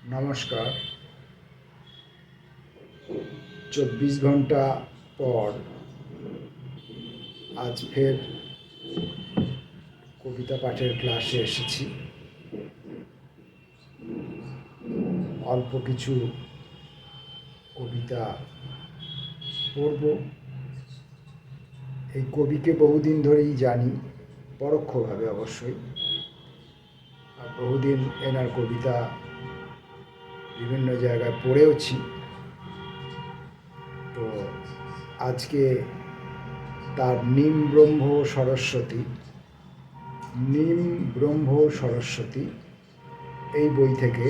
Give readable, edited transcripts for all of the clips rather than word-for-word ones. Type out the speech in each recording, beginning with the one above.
নমস্কার। 24 ঘন্টা পর আজ ফের কবিতা পাঠের ক্লাসে এসেছি। অল্প কিছু কবিতা পড়ব। এই কবিকে বহুদিন ধরেই জানি, পরোক্ষভাবে অবশ্যই। আর বহুদিন এনার কবিতা বিভিন্ন জায়গায় পড়েওছি। তো আজকে তার নিম ব্রহ্ম সরস্বতী এই বই থেকে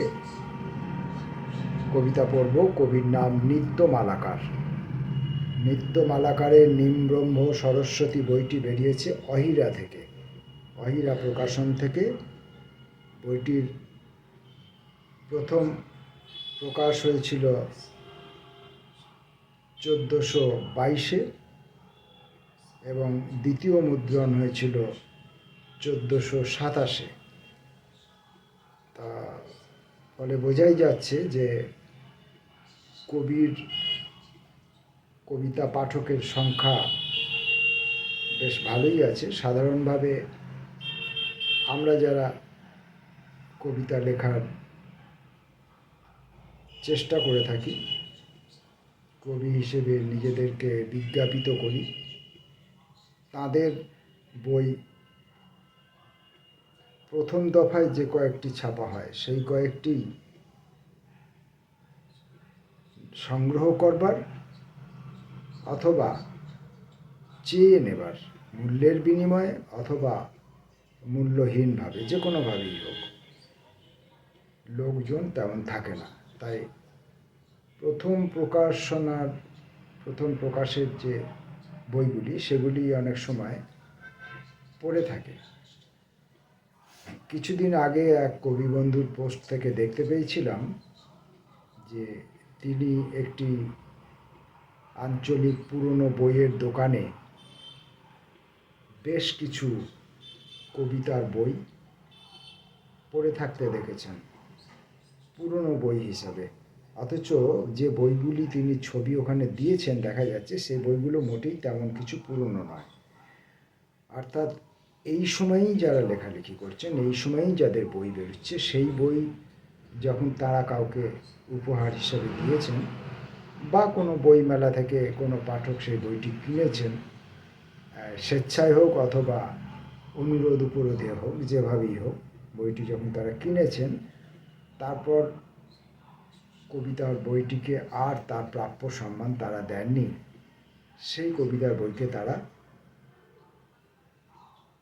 কবিতা পড়ব। কবির নাম নিত্যমালাকার। নিত্যমালাকারের নিম ব্রহ্ম সরস্বতী বইটি বেরিয়েছে অহিরা থেকে, অহিরা প্রকাশন থেকে। বইটির প্রথম প্রকাশ হয়েছিল 1422-এ এবং দ্বিতীয় মুদ্রণ হয়েছিল 1427-এ। তা ফলে বোঝাই যাচ্ছে যে কবির কবিতা পাঠকের সংখ্যা বেশ ভালোই আছে। সাধারণভাবে আমরা যারা কবিতা লেখার চেষ্টা করে থাকি, কবি হিসেবে নিজেদেরকে বিজ্ঞাপিত করি, তাদের বই প্রথম দফায় যে কয়েকটি ছাপা হয় সেই কয়েকটি সংগ্রহ করবার অথবা চেয়ে নেবার, মূল্যের বিনিময়ে অথবা মূল্যহীনভাবে, যে কোনোভাবেই হোক। লোকজন তেমন থাকে না, তাই প্রথম প্রকাশের যে বইগুলি সেগুলি অনেক সময় পড়ে থাকে। কিছুদিন আগে এক কবি বন্ধুর পোস্ট থেকে দেখতে পেয়েছিলাম যে তিনি একটি আঞ্চলিক পুরনো বইয়ের দোকানে বেশ কিছু কবিতার বই পড়ে থাকতে দেখেছেন, পুরনো বই হিসাবে। অথচ যে বইগুলি তিনি ছবি ওখানে দিয়েছেন দেখা যাচ্ছে সেই বইগুলো মোটেই তেমন কিছু পুরনো নয়। অর্থাৎ এই সময়েই যারা লেখালেখি করছেন, এই সময়েই যাদের বই বেরোচ্ছে, সেই বই যখন তারা কাউকে উপহার হিসাবে দিয়েছেন বা কোনো বইমেলা থেকে কোনো পাঠক সেই বইটি কিনেছেন, স্বেচ্ছায় হোক অথবা অনুরোধ উপরোধে হোক, যেভাবেই হোক, বইটি যখন তারা কিনেছেন, তারপর কবিতার বইটিকে আর তার প্রাপ্য সম্মান তারা দেননি। সেই কবিতার বইকে তারা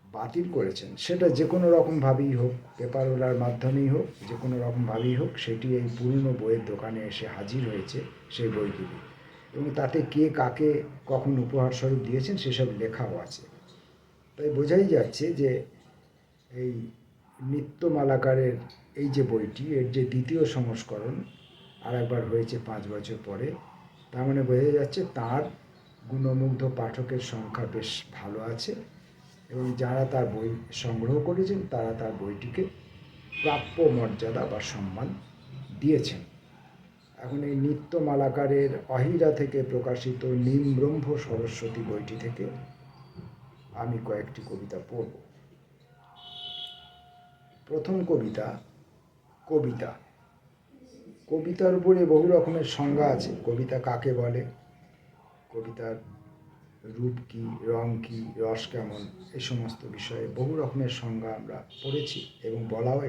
বাতিল করেছেন। সেটা যে কোনো রকমভাবেই হোক, পেপারওয়ালার মাধ্যমেই হোক, যে কোনো রকমভাবেই হোক, সেটি এই পুরনো বইয়ের দোকানে এসে হাজির হয়েছে সেই বইগুলি, এবং তাতে কে কাকে কখন উপহারস্বরূপ দিয়েছেন সেসব লেখাও আছে। তাই বোঝাই যাচ্ছে যে এই নিত্যমালাকারের এই যে বইটি, এর যে দ্বিতীয় সংস্করণ আর একবার হয়েছে 5 বছর পরে, তার মানে বোঝা যাচ্ছে তার গুণমুগ্ধ পাঠকের সংখ্যা বেশ ভালো আছে, এবং যারা তার বই সংগ্রহ করেছেন তারা তার বইটিকে প্রাপ্য মর্যাদা বা সম্মান দিয়েছেন। এখন এই নিত্যমালাকারের অহিরা থেকে প্রকাশিত নিম ব্রহ্ম সরস্বতী বইটি থেকে আমি কয়েকটি কবিতা পড়ব। প্রথম কবিতা, কবিতা। কবিতার উপরে বহু রকমের সংজ্ঞা আছে। কবিতা কাকে বলে, কবিতার রূপ কী, রং কী, রস কেমন, এই সমস্ত বিষয়ে বহু রকমের সংজ্ঞা আমরা পড়েছি, এবং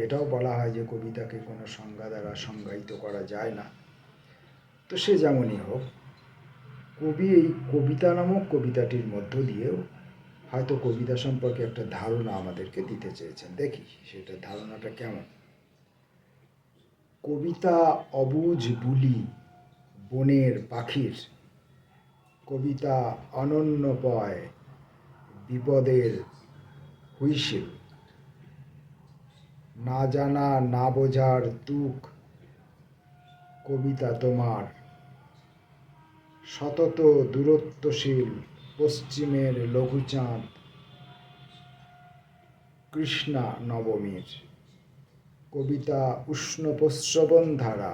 এটাও বলা হয় যে কবিতাকে কোনো সংজ্ঞা দ্বারা সংজ্ঞায়িত করা যায় না। তো সে যেমনই হোক, কবি এই কবিতা নামক কবিতাটির মধ্য দিয়েও হয়তো কবিতা সম্পর্কে একটা ধারণা আমাদেরকে দিতে চেয়েছেন। দেখি সেটা ধারণাটা কেমন। কবিতা অবুঝ বুলি বনের পাখির, কবিতা অনন্যপয় বিপদের হুইসিল, না জানা না বোঝার তুক কবিতা তোমার, সতত দূরত্বশীল পশ্চিমের লঘুচাঁদ কৃষ্ণা নবমীর। কবিতা উষ্ণ প্রস্রবণ ধারা,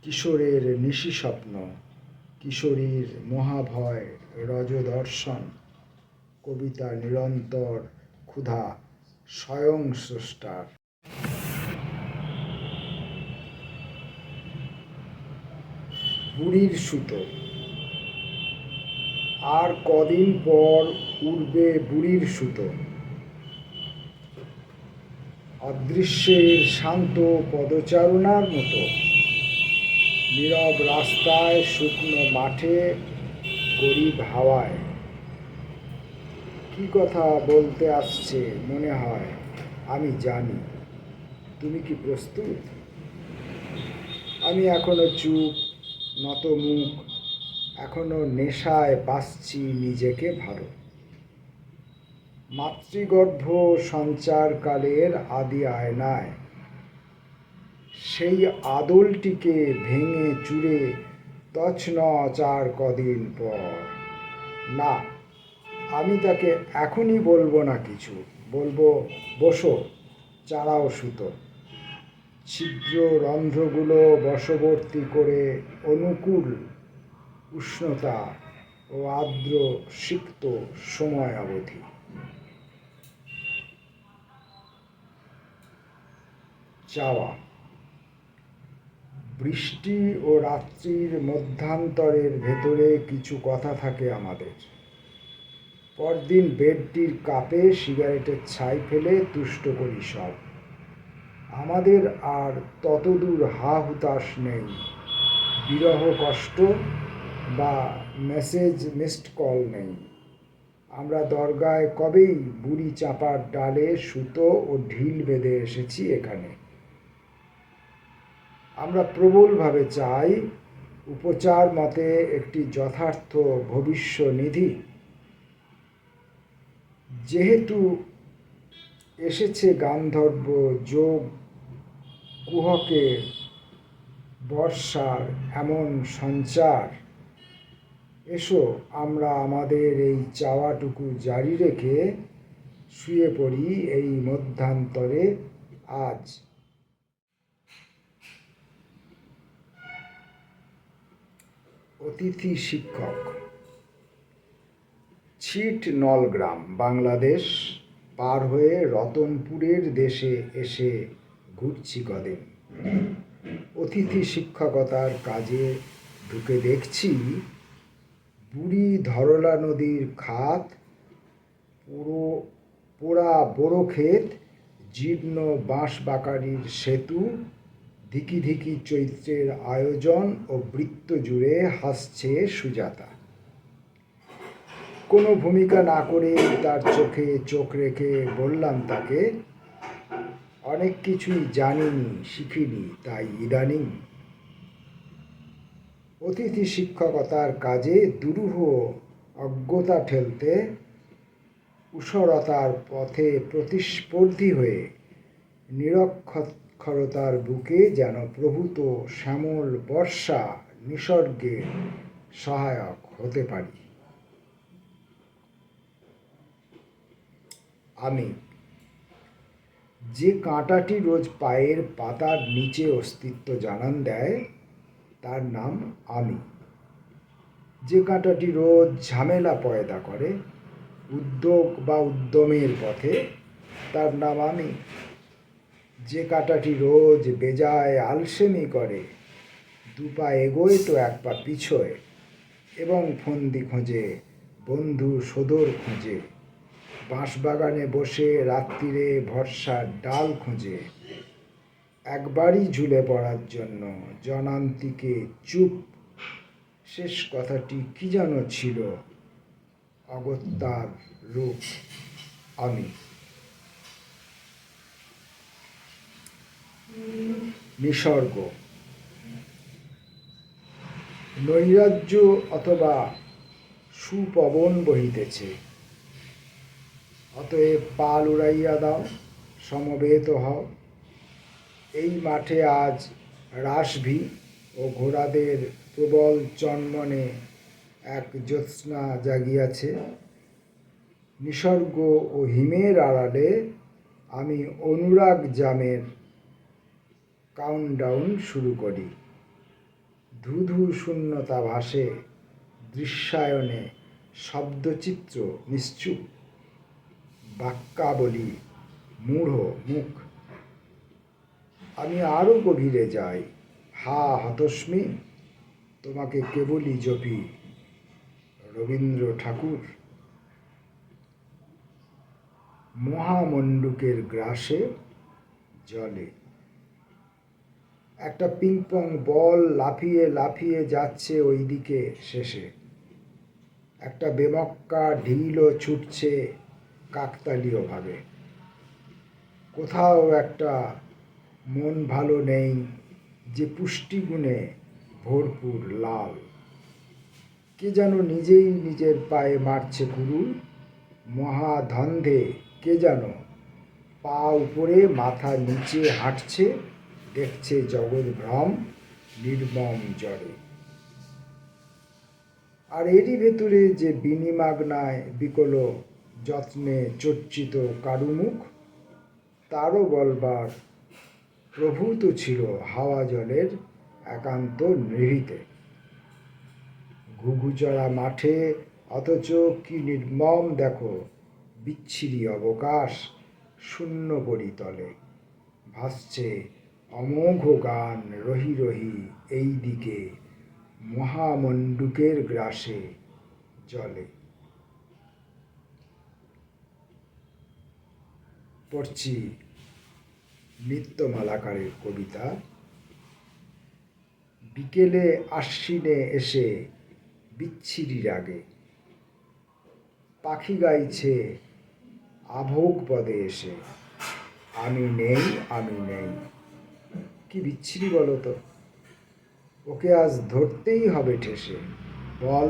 কিশোরের নিশি স্বপ্ন, কিশোরীর মহাভয় রজদর্শন, কবিতা নিরন্তর ক্ষুধা স্বয়ং স্রষ্টার। বুড়ির সুতো। আর কদিন পর উড়বে বুড়ির সুতো, অদৃশ্যের শান্ত পদচারণার মতো, নীরব রাস্তায়, শুকনো মাঠে, গরিব হাওয়ায়। কি কথা বলতে আসছে মনে হয় আমি জানি। তুমি কি প্রস্তুত? আমি এখনো চুপ, নত মুখ, এখনো নেশায় বাসছি নিজেকে ভালো। মাতৃগর্ভ সঞ্চারকালের আদি আয়নায় সেই আদলটিকে ভেঙে চুরে তছনছ আর কদিন পর। না, আমি তাকে এখনই বলবো না কিছু, বলবো বসো, চালাও সুতো। ছিদ্র রন্ধ্রগুলো বশবর্তী করে অনুকূল উষ্ণতা ও আর্দ্র সিক্ত সময় অবধি। চাওয়া। বৃষ্টি ও রাত্রির মধ্যান্তরের ভেতরে কিছু কথা থাকে আমাদের। পরদিন বেডটির কাপে সিগারেটের ছাই ফেলে তুষ্ট করি সব। আমাদের আর ততদূর হা হুতাশ নেই, বিরহ কষ্ট বা মেসেজ মিসড কল নেই। আমরা দরগায় কবেই বুড়ি চাঁপার ডালে সুতো ও ঢিল বেঁধে এসেছি এখানে। আমরা প্রবলভাবে চাই উপচার মতে একটি যথার্থ ভবিষ্যনিধি। যেহেতু এসেছে গান্ধর্ব যোগ কুহকে বর্ষার এমন সঞ্চার, এসো আমরা আমাদের এই চাওয়াটুকু জারি রেখে শুয়ে পড়ি এই মধ্যান্তরে আজ। অতিথি শিক্ষক। ছিট নলগ্রাম, বাংলাদেশ পার হয়ে রতনপুরের দেশে এসে ঘুরছি কদিন। অতিথি শিক্ষকতার কাজে ঢুকে দেখছি বুড়ি ধরলা নদীর খাত, পোড়া বড়ো ক্ষেত, জীর্ণ বাঁশবাকারির সেতু, ধিকি ধিকি চৈত্রের আয়োজন ও বৃত্ত জুড়ে হাসছে সুজাতা। কোনো ভূমিকা না করে তার চোখে চোখ রেখে বললাম তাকে, অনেক কিছুই জানিনি শিখিনি তাই ইদানিং। অতিথি শিক্ষকতার কাজে দুরূহ অজ্ঞতা ঠেলতে উষরতার পথে প্রতিস্পর্ধী হয়ে নিরক্ষরতার বুকে যেন প্রভূত শ্যামল বর্ষা নিসর্গের সহায়ক হতে পারি। আমি। যে কাঁটাটি রোজ পায়ের পাতার নিচে অস্তিত্ব জানান দেয় তার নাম আমি। যে কাঁটাটি রোজ ঝামেলা পয়দা করে উদ্যোগ বা উদ্যমের পথে, তার নাম আমি। যে কাঁটাটি রোজ বেজায় আলসেমি করে, দু পা এগোয় তো এক পা পিছোয়, এবং ফন্দি খোঁজে, বন্ধু সদর খোঁজে, বাঁশবাগানে বসে রাত্রিরে ভরসার ডাল খোঁজে, একবারই ঝুলে পড়ার জন্য জনান্তিকে চুপ। শেষ কথাটি কি যেন ছিল, অগত্যার রূপ আমি। নিসর্গ। নৈরাজ্য অথবা সুপবন বহিতেছে, অতএব পাল উড়াইয়া দাও, সমবেত হও। এই মাঠে আজ রাসভি ও ঘোড়াদের প্রবল চন্মনে এক জ্যোৎস্না জাগিয়াছে। নিসর্গ ও হিমের আড়ালে আমি অনুরাগ জামের কাউন্টডাউন শুরু করি। ধূ ধূ শূন্যতা ভাসে দৃশ্যায়নে, শব্দচিত্র নিশ্চুপ, বাক্যাবলী মূঢ় মুখ। আমি আরও গভীরে যাই, হা হতস্মি, তোমাকে কেবলই জপি। রবীন্দ্র ঠাকুর। মহামণ্ডুকের গ্রাসে জলে। একটা পিংপং বল লাফিয়ে লাফিয়ে যাচ্ছে ওই দিকে শেষে। একটা বেমক্কা ঢিলও ছুটছে কাকতালীয়ভাবে। কোথাও একটা মন ভালো নেই যে পুষ্টিগুণে ভরপুর লাল। কে যেন নিজেই নিজের পায়ে মারছে কুরুল। মহাধন্ধে কে যেন পা উপরে মাথা নিচে হাঁটছে, দেখছে জগৎ ভ্রম নির্মম জ্বরে। আর এরই ভেতরে যে বিনিমাগনায় বিকল যত্নে চর্চিত কারুমুখ, তারও বলবার প্রভূত ছিল হাওয়া জলের একান্ত নিভৃতে। ঘুঘুচড়া মাঠে অথচ কি নির্মম দেখো, বিচ্ছিরি অবকাশ শূন্য পরিতলে। ভাসছে অমোঘ গান রহি রহি এই দিকে, মহামণ্ডুকের গ্রাসে জলে। পড়ছি নিত্যমালাকারের কবিতা। বিকেলে আশ্বিনে এসে বিচ্ছিরি রাগে, পাখি গাইছে আভোগ পদে এসে, আমি নেই আমি নেই। কি বিচ্ছিরি বলো তো, ওকে আজ ধরতেই হবে ঠেসে। বল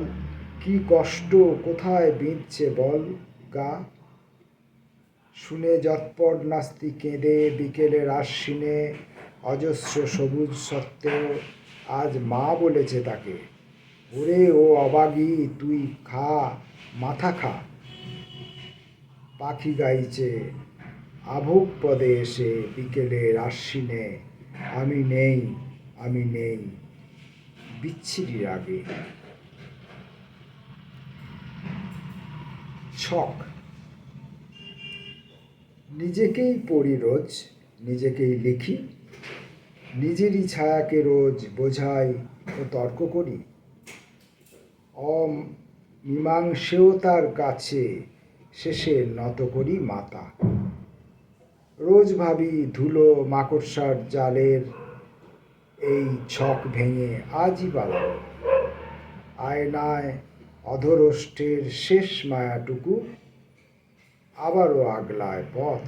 কি কষ্ট কোথায় বিঁধছে বল গা। শুনে যৎপর নাস্তি কেঁদে বিকেলের আশ্বিনে অজস্র সবুজ সত্ত্বেও আজ মা বলেছে তাকে, ওরে ও অবাগী তুই খা, মাথা খা। পাখি গাইছে আভোগ পদে এসে বিকেলের আশ্বিনে, আমি নেই আমি নেই, বিচ্ছিরি রাগে। ছক। নিজেকেই পড়ি রোজ, নিজেকেই লিখি, নিজেরই ছায়াকে রোজ বোঝাই ও তর্ক করি। অমীমাংসেয়তার কাছে শেষে নত করি মাথা। রোজ ভাবি ধুলো মাকড়সার জালের এই ছক ভেঙে আজই পালাবো। আয়নায় অধরষ্টের শেষ মায়াটুকু আবারও আগলায় পথ।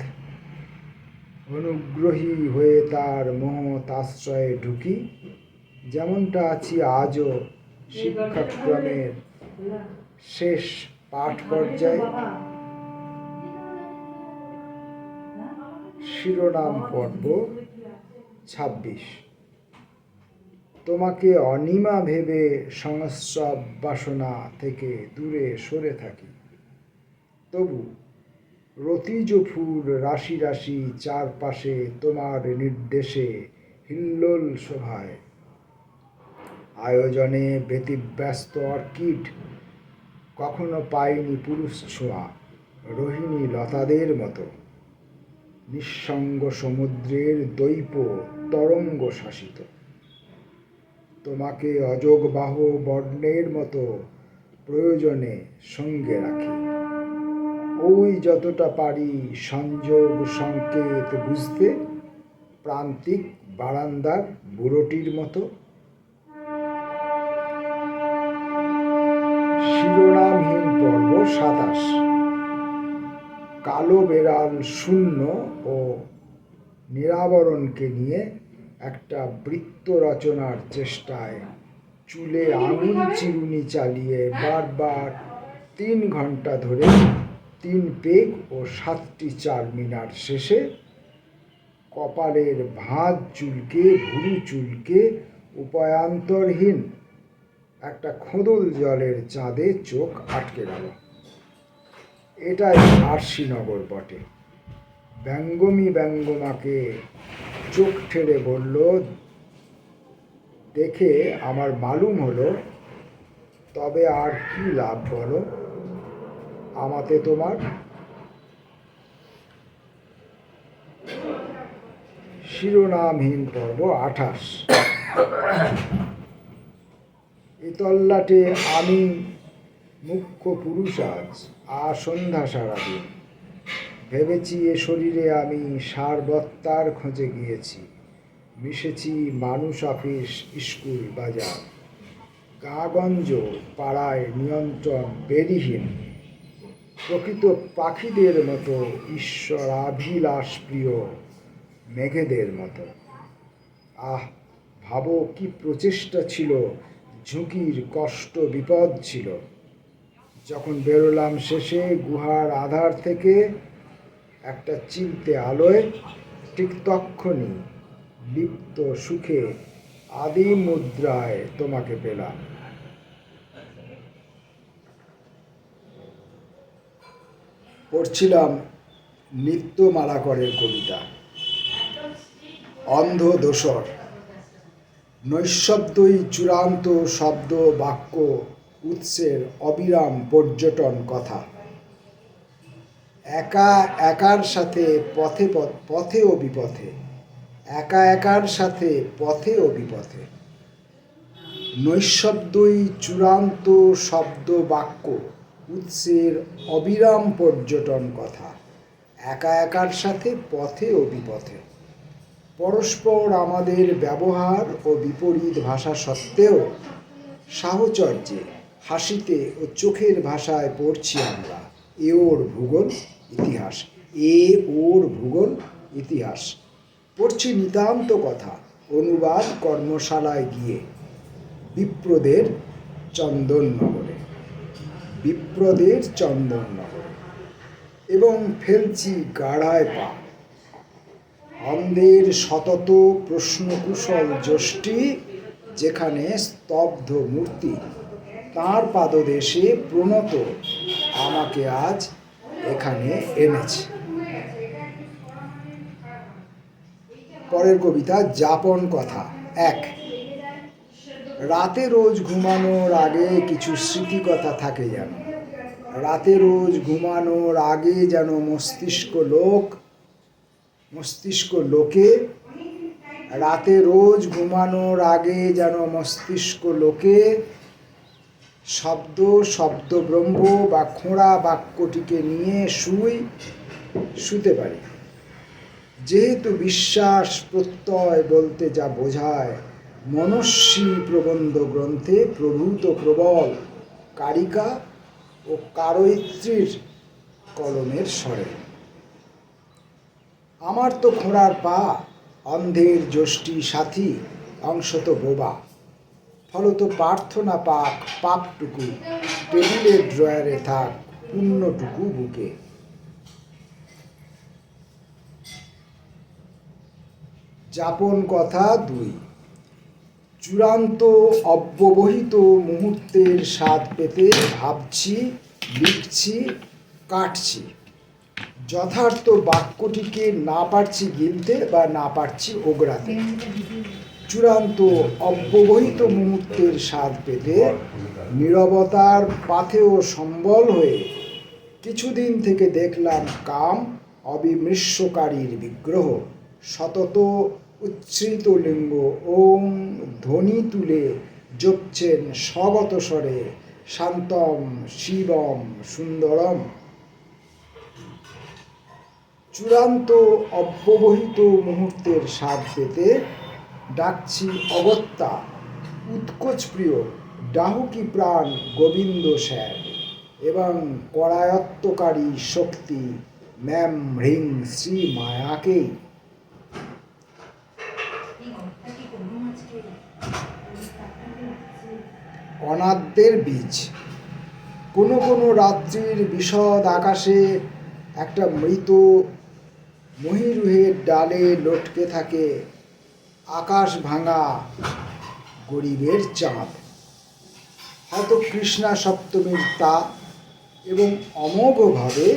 অনুগ্রহী হয়ে তার মহৎ আশ্রয়ে ঢুকি, যেমনটা আছি আজও শিক্ষাক্রমের শেষ পাঠ পর্যায়ে। শিরোনাম পর্ব ২৬। তোমাকে অনিমা ভেবে সংস্রব বাসনা থেকে দূরে সরে থাকি, তবু রতিজ ফুল রাশি রাশি চারপাশে তোমার নির্দেশে হিল্লোল শোভায়। আয়োজনে ব্যতিব্যস্ত অর্কিড কখনো পায়নি পুরুষ ছোঁয়া, রোহিণী লতাদের মতো। নিঃসঙ্গ সমুদ্রের দৈপ তরঙ্গ শাসিত, তোমাকে অযোগবাহ বর্ণের মতো প্রয়োজনে সঙ্গে রাখি। ওই যতটা পারি সংযোগ সংকেত বুঝতে, প্রান্তিক বারান্দার বুড়োটির মতো। শিরোনামহীন পর্ব ২৭। কালো বেড়াল শূন্য ও নিরাবরণকে নিয়ে একটা বৃত্ত রচনার চেষ্টায় চুলে আঙুল চিরুনি চালিয়ে বারবার ৩ ঘন্টা ধরে ৩ পেগ ও ৭টি চারমিনার শেষে কপালের ভাঁজ চুলকে ভুরু চুলকে উপায়ান্তরহীন একটা খোদল জলের চাঁদে চোখ আটকে গেল। এটাই আরশিনগর বটে। ব্যঙ্গমাকে চোখ ঠেলে বলল, দেখে আমার মালুম হলো, তবে আর কি লাভ বলো আমাতে তোমার? শিরোনামহীন পর্ব 28। এ তল্লাটে আমি মুখ্য পুরুষ আজ সন্ধ্যা সারাদিন। ভেবেছি এ শরীরে আমি সারবত্তার খোঁজে গিয়েছি, মিশেছি মানুষ, অফিস, স্কুল, বাজার, গাগঞ্জ, পাড়ায় নিয়ন্ত্রণ বেরিহীন, প্রকৃত পাখিদের মতো, ঈশ্বরাভিলাষ প্রিয় মেঘেদের মতো। আহ, ভাবো কি প্রচেষ্টা ছিল, ঝুঁকির কষ্ট বিপদ ছিল। যখন বেরোলাম শেষে গুহার আধার থেকে একটা চিলতে আলোয়, ঠিক তক্ষুনি লিপ্ত সুখে আদি মুদ্রায় তোমাকে পেলাম। পড়ছিলাম নিত্য মালাকরের কবিতা অন্ধ দোসর। নৈশব্দই চূড়ান্ত শব্দ, বাক্য, উৎসের অবিরাম পর্যটন কথা। একা একার সাথে পথে ও বিপথে, একা একার সাথে পথে ও বিপথে। নৈশব্দই চূড়ান্ত শব্দ, বাক্য, উৎসের অবিরাম পর্যটন কথা। একা একার সাথে পথে ও বিপথে। পরস্পর আমাদের ব্যবহার ও বিপরীত ভাষা সত্ত্বেও সাহচর্যে, হাসিতে ও চোখের ভাষায় পড়ছি আমরা এ ওর ভূগোল ইতিহাস। ইতিহাস পড়ছি নিতান্ত কথা, অনুবাদ কর্মশালায় গিয়ে বিপ্রদের চন্দননগরে, এবং ফেলছি গাড়ায় পা। অন্ধের সতত প্রশ্নকুশল যষ্টি যেখানে স্তব্ধ মূর্তি, তাঁর পাদদেশে প্রণত আমাকে আজ এখানে এনেছে। পরের কবিতা যাপন কথা 1। রাতে রোজ ঘুমানোর আগে কিছু স্মৃতিকথা থাকে যেন, রাতে রোজ ঘুমানোর আগে যেন মস্তিষ্ক লোকে, রাতে রোজ ঘুমানোর আগে যেন মস্তিষ্ক লোকে শব্দ ব্রহ্ম বা খোঁড়া বাক্যটিকে নিয়ে শুতে পারি। যেহেতু বিশ্বাস প্রত্যয় বলতে যা বোঝায়, মনস্বী প্রবন্ধ গ্রন্থে প্রভূত প্রবল কারিকা ও কারয়িত্রীর কলমের স্বরে। আমার তো খোঁড়ার পা, অন্ধের যষ্টি সাথী, অংশত বোবা, ফলত প্রার্থনা পাপটুকু টেবিলের ড্রয়ারে থাক, পুণ্যটুকু বুকে। যাপন কথা 2। চূড়ান্ত অব্যবহিত মুহূর্তের স্বাদ পেতে ভাবছি, লিখছি, কাটছি। যথার্থ বাক্যটিকে না পারছি গিলতে বা না পারছি ওগড়াতে। চূড়ান্ত অব্যবহিত মুহূর্তের স্বাদ পেতে নীরবতার পাথেয় সম্বল হয়ে কিছুদিন থেকে দেখলাম কাম অবিমৃষ্যকারীর বিগ্রহ সতত উচ্ছ্রিত লিঙ্গ ওং ধ্বনি তুলে জপছেন স্বগত স্বরে, শান্তম শিবম সুন্দরম। চূড়ান্ত অব্যবহিত মুহূর্তের স্বাদ পেতে ডাকছি অগত্যা উৎকোচ প্রিয় ডাহুকি প্রাণ গোবিন্দ স্যার এবং করায়ত্তকারী শক্তি ম্যাম হ্রিং শ্রী মায়াকেই। অনাদ্যের বীজ। কোনো রাত্রির বিশদ আকাশে একটা মৃত মহিরুহের ডালে লটকে থাকে আকাশ ভাঙা গরিবের চাঁদ। হয়তো কৃষ্ণা সপ্তমীর তা, এবং অমোঘভাবে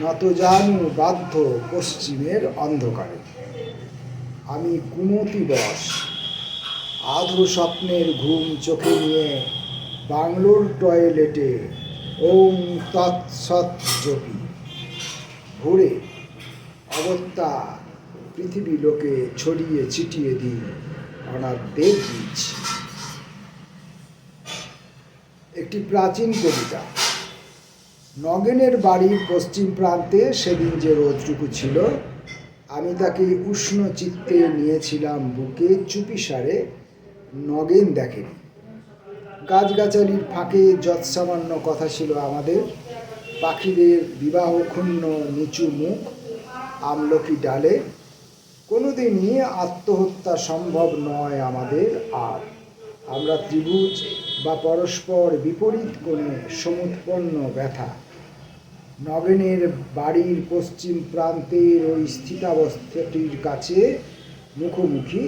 নত জানু বাধ্য পশ্চিমের অন্ধকারে। আমি কুমতি বশ আধো স্বপ্নের ঘুম চোখে নিয়ে বাংলোর টয়লেটে ওম তৎসৎ জপি। ভোরে অগত্যা পৃথিবী লোকে ছড়িয়ে ছিটিয়ে দিই অনাথদের বীজ। একটি প্রাচীন কবিতা। নগেনের বাড়ির পশ্চিম প্রান্তে সেদিন যে রোদটুকু ছিল, আমি তাকে উষ্ণ চিত্তে নিয়েছিলাম বুকে চুপিসারে। নগেন দেখেনি। গাছগাছালির ফাঁকে যৎসামান্য কথা ছিল আমাদের, পাখিদের বিবাহক্ষুণ্ণ নিচু মুখ, আমলকি ডালে। কোনোদিনই আত্মহত্যা সম্ভব নয় আমাদের আর। আমরা ত্রিভুজ বা পরস্পর বিপরীত কোণে সমুৎপন্ন ব্যথা। নগেনের বাড়ির পশ্চিম প্রান্তের ওই স্থিতাবস্থাটির কাছে মুখোমুখি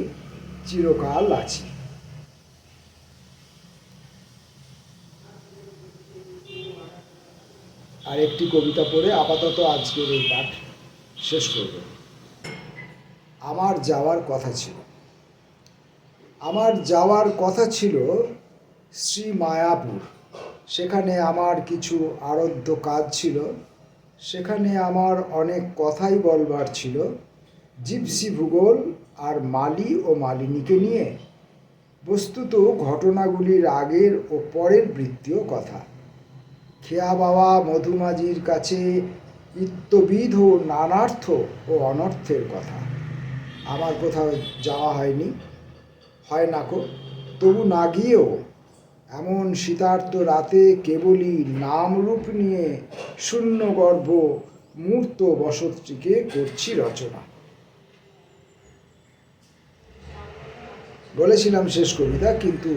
চিরকাল আছি। আর একটি কবিতা পড়ে আপাতত আজকের এই পাঠ শেষ করব। আমার যাওয়ার কথা ছিল। আমার যাওয়ার কথা ছিল শ্রী মায়াপুর। সেখানে আমার কিছু আরাধ্য কাজ ছিল। সেখানে আমার অনেক কথাই বলবার ছিল, জিপসি ভূগোল আর মালি ও মালিনীকে নিয়ে। বস্তুত ঘটনাগুলির আগের ও পরের বৃত্তীয় কথা। খেয়া বাবা মধুমাঝির কাছে নিত্যবিধ নানার্থ ও অনর্থের কথা। আমার কোথাও যাওয়া হয়নি, হয় নাকো, তবু না গিয়েও এমন শীতার্ত রাতে কেবলই নামরূপ নিয়ে শূন্যগর্ভ মূর্ত বসতটিকে করছি রচনা। বলেছিলাম শেষ কবিতা, কিন্তু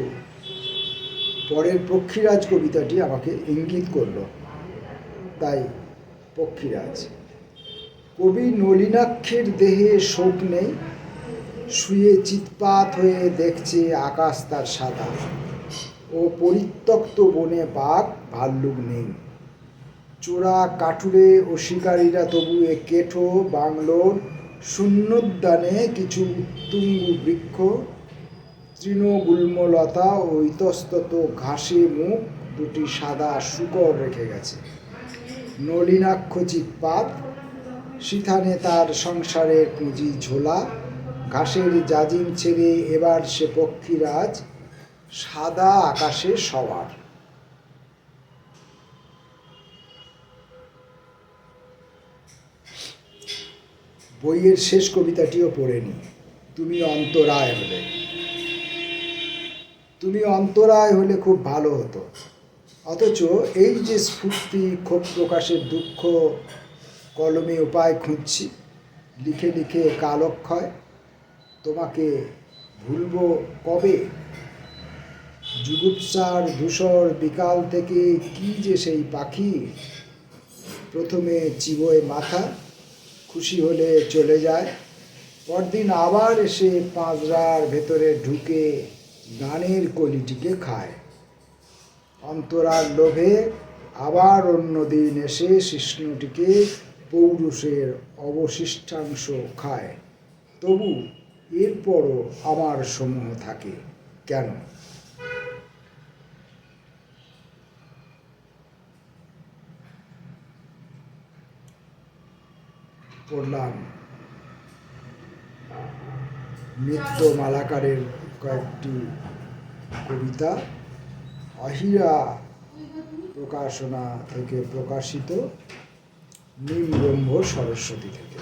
পরের পক্ষীরাজ কবিতাটি আমাকে ইঙ্গিত করল, তাই পক্ষীরাজ। কবি নলিনাক্ষের দেহে শোক নেই, শুয়ে চিৎপাত হয়ে দেখছে আকাশ তার সাদা। ও পরিত্যক্ত বনে বাঘ ভাল্লুক নেই। চোরা কাঠুরে ও শিকারীরা তবু এ কেঠো বাংলোর শূন্যোদ্যানে কিছু উত্তুঙ্গ বৃক্ষ, তৃণগুল্মলতা ও ইতস্তত ঘাসে মুখ দুটি সাদা শূকর রেখে গেছে। নলিনাক্ষ চিৎপাত, সিথানে তার সংসারের পুঁজি ঝোলা। ঘাসের জাজিম ছেড়ে এবার সে পক্ষীরাজ, সাদা আকাশে সবার। বইয়ের শেষ কবিতাটিও পড়ে নি। তুমি অন্তরায় হলে। তুমি অন্তরায় হলে খুব ভালো হতো। অথচ এই যে স্ফূর্তি, ক্ষোভ প্রকাশের দুঃখ, কলমে উপায় খুঁজছি, লিখে লিখে কালক্ষয়। তোমাকে ভুলব কবে? জুগুপ্সার ধূসর বিকাল থেকে কি যে সেই পাখি, প্রথমে চিবোয় মাথা, খুশি হলে চলে যায়, পরদিন আবার এসে পাঁজরার ভেতরে ঢুকে গানের কলিটিকে খায়। অন্তরার লোভে আবার অন্যদিন এসে শিষ্ণুটিকে পৌরুষের অবশিষ্টাংশ খায়। তবু এরপরও আমার সমূহ থাকে কেন? পড়লাম মিত্র মালাকারের কয়েকটি কবিতা, অহিরা প্রকাশনা থেকে প্রকাশিত, নিম্ব্রহ্ম সরস্বতী থেকে।